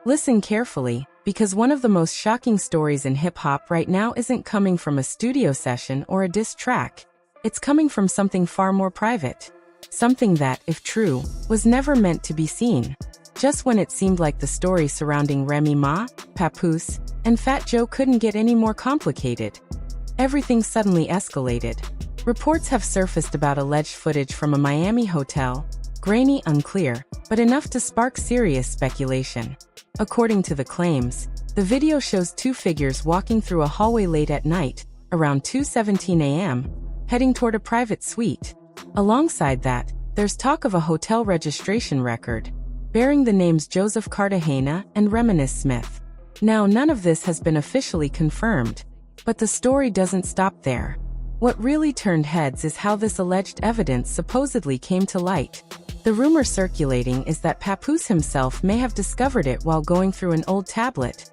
Listen carefully, because one of the most shocking stories in hip-hop right now isn't coming from a studio session or a diss track. It's coming from something far more private. Something that, if true, was never meant to be seen. Just when it seemed like the story surrounding Remy Ma, Papoose, and Fat Joe couldn't get any more complicated, everything suddenly escalated. Reports have surfaced about alleged footage from a Miami hotel, grainy, unclear, but enough to spark serious speculation. According to the claims, the video shows two figures walking through a hallway late at night, around 2:17 a.m., heading toward a private suite. Alongside that, there's talk of a hotel registration record, bearing the names Joseph Cartagena and Remy Smith. Now, none of this has been officially confirmed, but the story doesn't stop there. What really turned heads is how this alleged evidence supposedly came to light. The rumor circulating is that Papoose himself may have discovered it while going through an old tablet,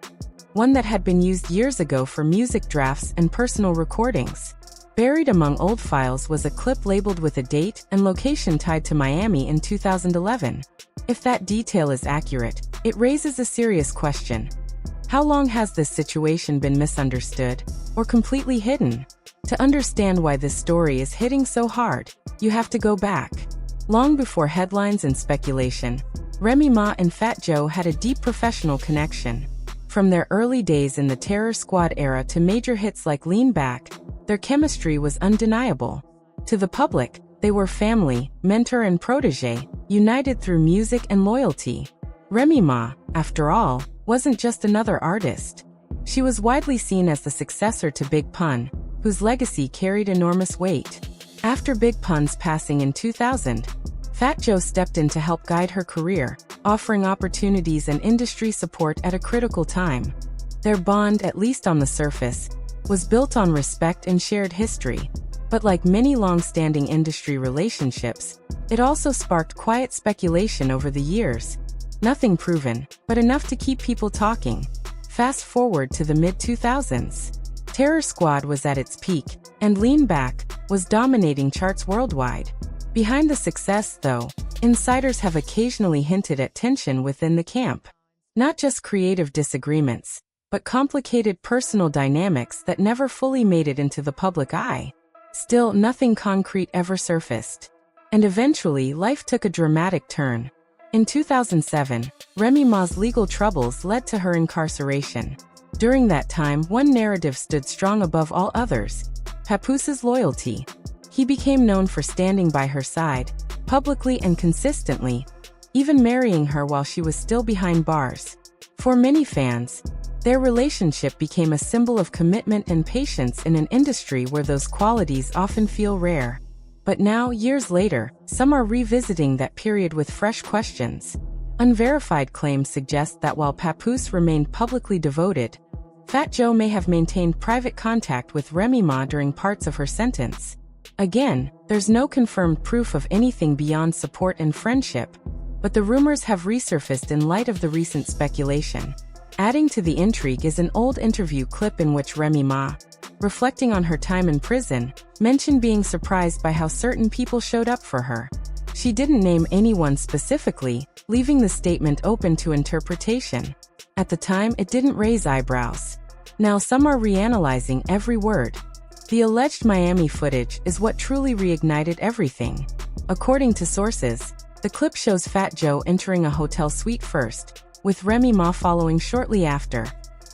one that had been used years ago for music drafts and personal recordings. Buried among old files was a clip labeled with a date and location tied to Miami in 2011. If that detail is accurate, it raises a serious question. How long has this situation been misunderstood, or completely hidden? To understand why this story is hitting so hard, you have to go back. Long before headlines and speculation, Remy Ma and Fat Joe had a deep professional connection. From their early days in the Terror Squad era to major hits like Lean Back, their chemistry was undeniable. To the public, they were family, mentor and protege, united through music and loyalty. Remy Ma, after all, wasn't just another artist. She was widely seen as the successor to Big Pun, whose legacy carried enormous weight. After Big Pun's passing in 2000, Fat Joe stepped in to help guide her career, offering opportunities and industry support at a critical time. Their bond, at least on the surface, was built on respect and shared history. But like many long-standing industry relationships, it also sparked quiet speculation over the years. Nothing proven, but enough to keep people talking. Fast forward to the mid-2000s. Terror Squad was at its peak, and Lean Back was dominating charts worldwide. Behind the success, though, insiders have occasionally hinted at tension within the camp. Not just creative disagreements, but complicated personal dynamics that never fully made it into the public eye. Still, nothing concrete ever surfaced. And eventually, life took a dramatic turn. In 2007, Remy Ma's legal troubles led to her incarceration. During that time, one narrative stood strong above all others: Papoose's loyalty. He became known for standing by her side, publicly and consistently, even marrying her while she was still behind bars. For many fans, their relationship became a symbol of commitment and patience in an industry where those qualities often feel rare. But now, years later, some are revisiting that period with fresh questions. Unverified claims suggest that while Papoose remained publicly devoted, Fat Joe may have maintained private contact with Remy Ma during parts of her sentence. Again, there's no confirmed proof of anything beyond support and friendship, but the rumors have resurfaced in light of the recent speculation. Adding to the intrigue is an old interview clip in which Remy Ma, reflecting on her time in prison, mentioned being surprised by how certain people showed up for her. She didn't name anyone specifically, leaving the statement open to interpretation. At the time, it didn't raise eyebrows. Now some are reanalyzing every word. The alleged Miami footage is what truly reignited everything. According to sources, the clip shows Fat Joe entering a hotel suite first, with Remy Ma following shortly after.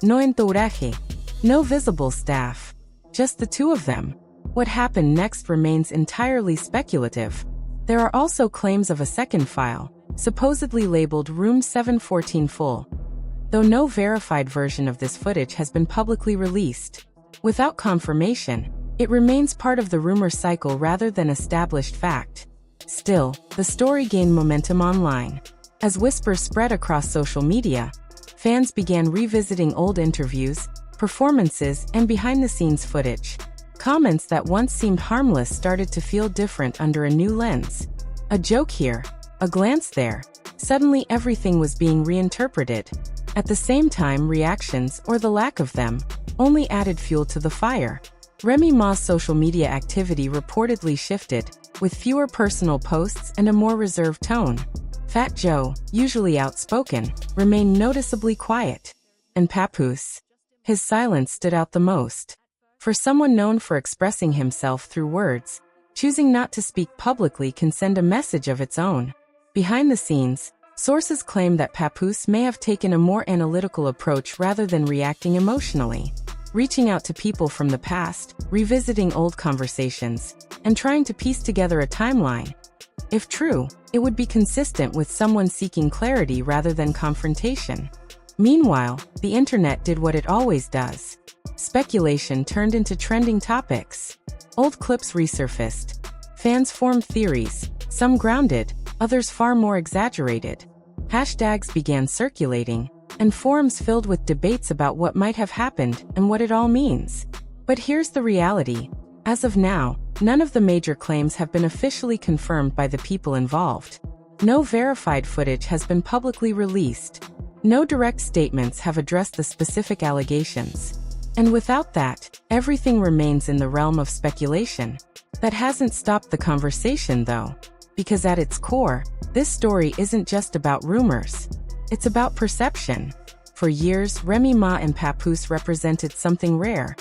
No entourage. No visible staff. Just the two of them. What happened next remains entirely speculative. There are also claims of a second file, supposedly labeled Room 714 Full, though no verified version of this footage has been publicly released. Without confirmation, it remains part of the rumor cycle rather than established fact. Still, the story gained momentum online. As whispers spread across social media, fans began revisiting old interviews, performances, and behind-the-scenes footage. Comments that once seemed harmless started to feel different under a new lens. A joke here, a glance there. Suddenly everything was being reinterpreted. At the same time, reactions, or the lack of them, only added fuel to the fire. Remy Ma's social media activity reportedly shifted, with fewer personal posts and a more reserved tone. Fat Joe, usually outspoken, remained noticeably quiet. And Papoose? His silence stood out the most. For someone known for expressing himself through words, choosing not to speak publicly can send a message of its own. Behind the scenes, sources claim that Papoose may have taken a more analytical approach rather than reacting emotionally, reaching out to people from the past, revisiting old conversations, and trying to piece together a timeline. If true, it would be consistent with someone seeking clarity rather than confrontation. Meanwhile, the internet did what it always does. Speculation turned into trending topics. Old clips resurfaced. Fans formed theories, some grounded, others far more exaggerated. Hashtags began circulating, and forums filled with debates about what might have happened and what it all means. But here's the reality. As of now, none of the major claims have been officially confirmed by the people involved. No verified footage has been publicly released. No direct statements have addressed the specific allegations. And without that, everything remains in the realm of speculation. That hasn't stopped the conversation though, because at its core, this story isn't just about rumors. It's about perception. For years, Remy and Papoose represented something rare.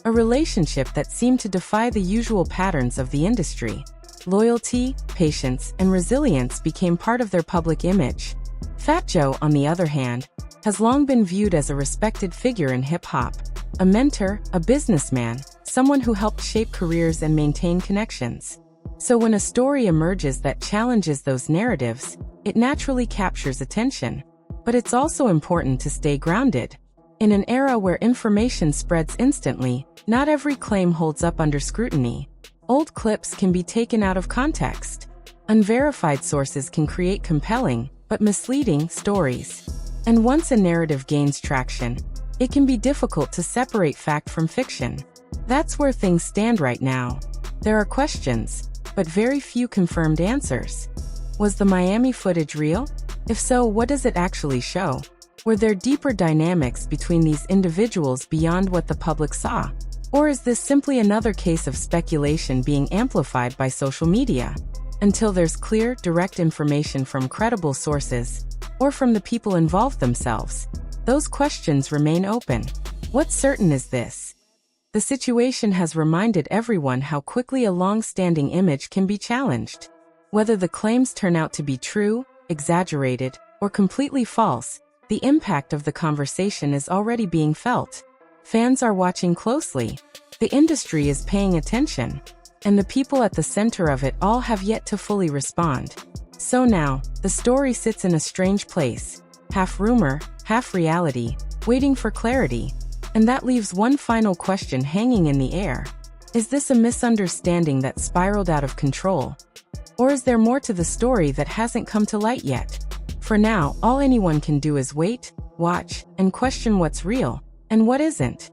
A relationship that seemed to defy the usual patterns of the industry. Loyalty, patience, and resilience became part of their public image. Fat Joe, on the other hand, has long been viewed as a respected figure in hip-hop. A mentor, a businessman, someone who helped shape careers and maintain connections. So when a story emerges that challenges those narratives, it naturally captures attention. But it's also important to stay grounded. In an era where information spreads instantly, not every claim holds up under scrutiny. Old clips can be taken out of context. Unverified sources can create compelling, but misleading, stories. And once a narrative gains traction, it can be difficult to separate fact from fiction. That's where things stand right now. There are questions, but very few confirmed answers. Was the Miami footage real? If so, what does it actually show? Were there deeper dynamics between these individuals beyond what the public saw? Or is this simply another case of speculation being amplified by social media? Until there's clear, direct information from credible sources, or from the people involved themselves, those questions remain open. What's certain is this: the situation has reminded everyone how quickly a long-standing image can be challenged. Whether the claims turn out to be true, exaggerated, or completely false, the impact of the conversation is already being felt. Fans are watching closely. The industry is paying attention. And the people at the center of it all have yet to fully respond. So now, the story sits in a strange place, half rumor, half reality, waiting for clarity. And that leaves one final question hanging in the air. Is this a misunderstanding that spiraled out of control? Or is there more to the story that hasn't come to light yet? For now, all anyone can do is wait, watch, and question what's real and what isn't.